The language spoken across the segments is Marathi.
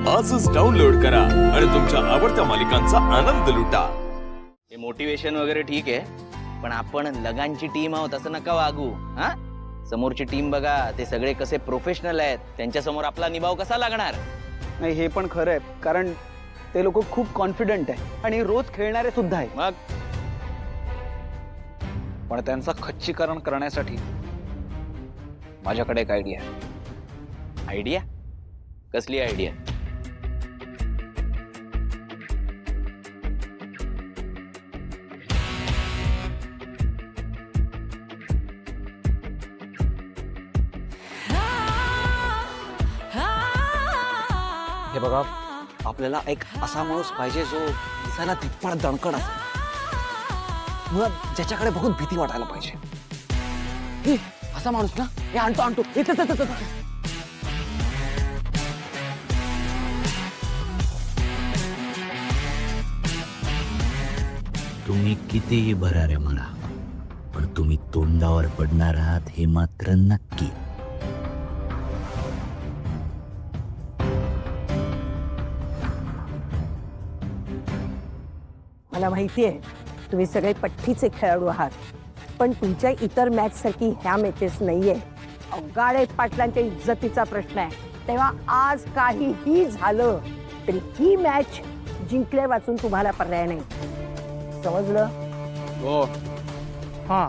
आजच डाउनलोड करा आणि तुमच्या आवडत्या मालिकांचा आनंद लुटा। हे मोटिवेशन वगैरे ठीक आहे, पण आपण लगांची टीम आहोत असं नका वागू। हा, समोरची टीम बघा, ते सगळे कसे प्रोफेशनल आहेत, त्यांच्या समोर आपला निभाव कसा लागणार? नाही, हे पण खरं आहे, कारण ते लोक खूप कॉन्फिडंट आहे आणि रोज खेळणारे सुद्धा आहे। मग पण त्यांचं खच्चीकरण करण्यासाठी माझ्याकडे एक आयडिया आहे। आयडिया? कसली आयडिया? हे बघा, आपल्याला एक असा माणूस पाहिजे जो दिसायला तिप्पट दणकट असेल, मग ज्याच्याकडे बघून भीती वाटायला पाहिजे। हे असा माणूस ना, हे आणतो तुम्ही कितीही भरारे म्हणा, पण तुम्ही तोंडावर पडणार आहात हे मात्र नक्की। मला माहिती आहे तुम्ही सगळे पट्टीचे खेळाडू आहात, पण तुमच्या इतर मॅच सारखी ह्या मॅचेस नाहीये। गाडे पाटलांच्या इज्जतीचा प्रश्न आहे, तेव्हा आज काहीही झालं तरी ही मॅच जिंकल्या वाचून तुम्हाला पर्याय नाही, समजलं? हो। हां,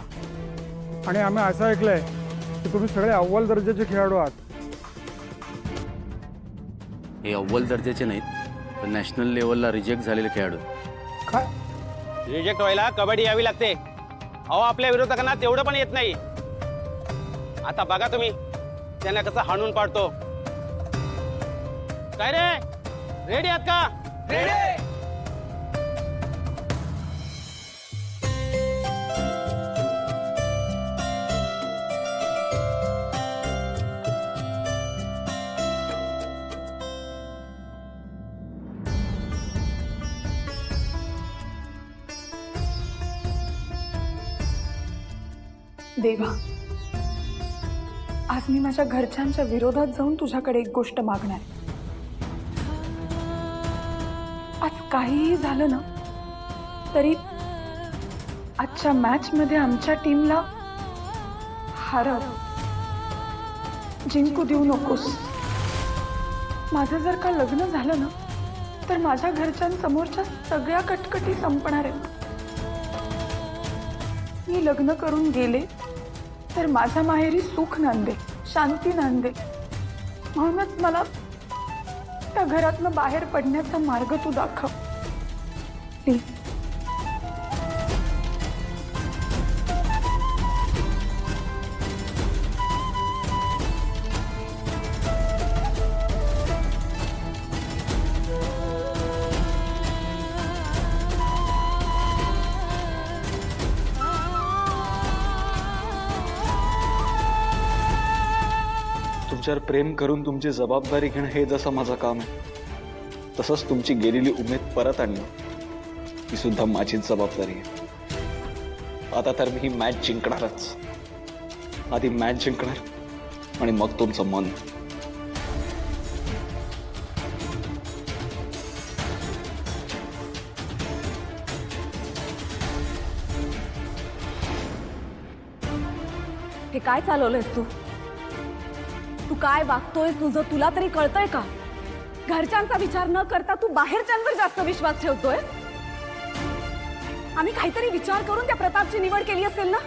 आणि आम्ही असं ऐकलंय की तुम्ही सगळे अव्वल दर्जाचे खेळाडू आहात। हे अव्वल दर्जाचे नाहीत, तर नॅशनल लेवलला रिजेक्ट झालेले खेळाडू। काय? रिजेक्ट व्हायला कबड्डी यावी लागते। अहो, आपल्या विरोधकांना तेवढं पण येत नाही। आता बघा तुम्ही त्यांना कसं हाणून पाडतो। काय रे, रेडी आहात का? रेडी। देवा, आज मी माझ्या घरच्यांच्या विरोधात जाऊन तुझ्याकडे एक गोष्ट मागणार। आज काहीही झालं ना तरी आजच्या मॅच मध्ये आमच्या टीमला हरव, जिंकू देऊ नकोस। माझं जर का लग्न झालं ना तर माझ्या घरच्यांसमोरच्या सगळ्या कटकटी संपणार आहेत। मी लग्न करून गेले तर माझ्या माहेरी सुख नांदे, शांती नांदे, म्हणूनच मला त्या घरातनं बाहेर पडण्याचा मार्ग तू दाखव प्लीज। तुमच्यावर प्रेम करून तुमची जबाबदारी घेणं हे जसं माझं काम आहे, तसंच तुमची गेलेली उमेद परत आणणं ही सुद्धा माझीच जबाबदारी आहे। आता तर मी ही मॅच जिंकणारच। आधी मॅच जिंकणार आणि मग तुमचं मन। हे काय चालवलंयस तू? तू काय वागतोयस? तुझं तुला तरी कळतंय का? घरच्यांचा विचार न करता तू बाहेरच्यांवर जास्त विश्वास ठेवतोय। आम्ही काहीतरी विचार करून त्या प्रतापची निवड केली असेल ना?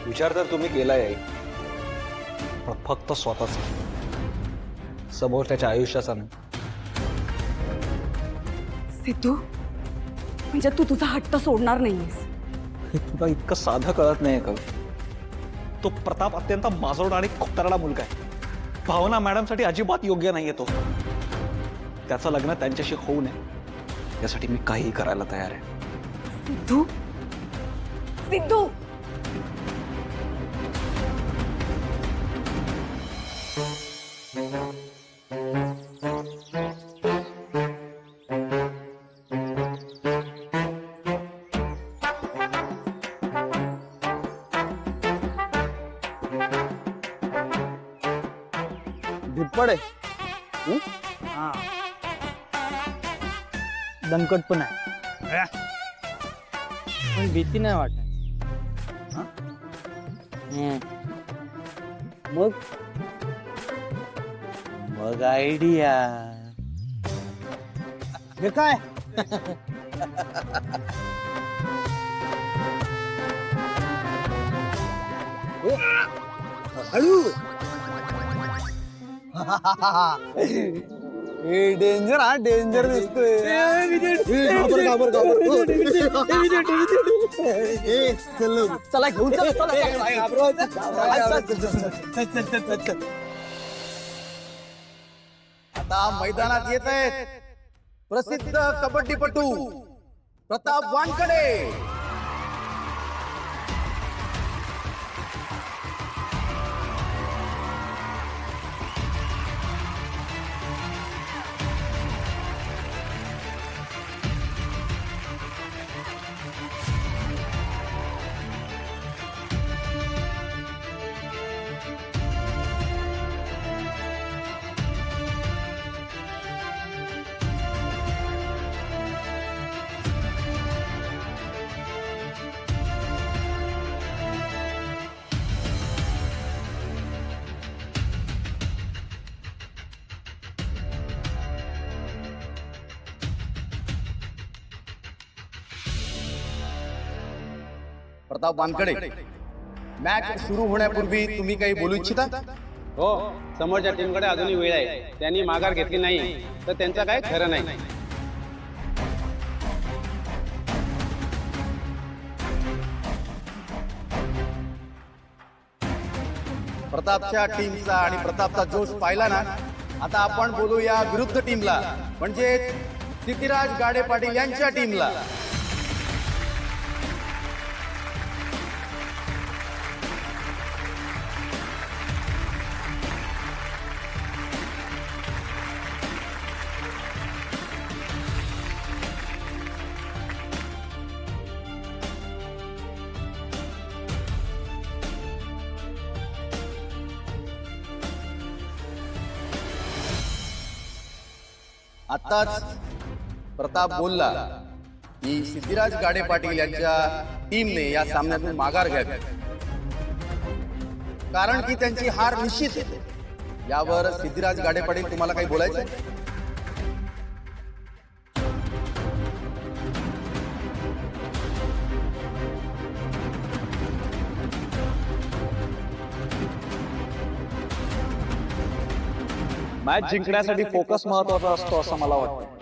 विचार तर तुम्ही केलाय आई, पण फक्त स्वतःचा, समोर त्याच्या आयुष्याचा नाही। सिद्धू, म्हणजे तू तुझा हट्ट सोडणार नाहीयेस? हे तुला इतकं साधं कळत नाही का? तो प्रताप अत्यंत माजोड आणि खोटारडा मुलगा आहे। भावना मॅडमसाठी अजिबात योग्य नाहीये तो। त्याचं लग्न त्यांच्याशी होऊ नये यासाठी मी काहीही करायला तयार आहे। सिद्धू, सिद्धू, धिप्पड आहे, हा दणकट पण आहे पण भीती नाही वाटत हा? मग मग आयडिया हे काय हळू डेंजर हा डेंजर दिसतोय चला घेऊन आता मैदानात येत आहेत प्रसिद्ध कबड्डीपटू प्रताप वानकडे. प्रताप वानकडे, मॅच सुरू होण्यापूर्वी तुम्ही काही बोलू इच्छिता? हो, समोरच्या टीमकडे अजूनही वेळ आहे. त्यांनी माघार घेतली नाही तर त्यांचं काय खरं नाही. प्रतापच्या टीमचा आणि प्रतापचा जोश पाहिला ना. आता आपण बोलूया विरुद्ध टीमला, म्हणजे सिद्धिराज गाडे पाटील यांच्या टीमला. आताच प्रताप बोलला की सिद्धिराज गाडे पाटील यांच्या टीमने या सामन्यातून माघार घ्यावी, कारण की त्यांची हार निश्चित आहे. यावर सिद्धिराज गाडे पाटील तुम्हाला काही बोलायचं? मॅच जिंकण्यासाठी फोकस महत्वाचा असतो असं मला वाटतं.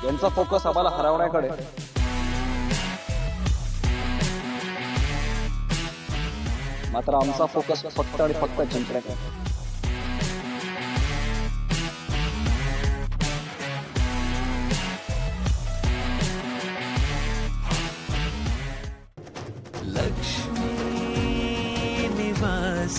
यांचा फोकस आम्हाला हरवण्याकडे, मात्र आमचा फोकस फक्त आणि फक्त जिंकण्याकडे. लक्ष्मी निवास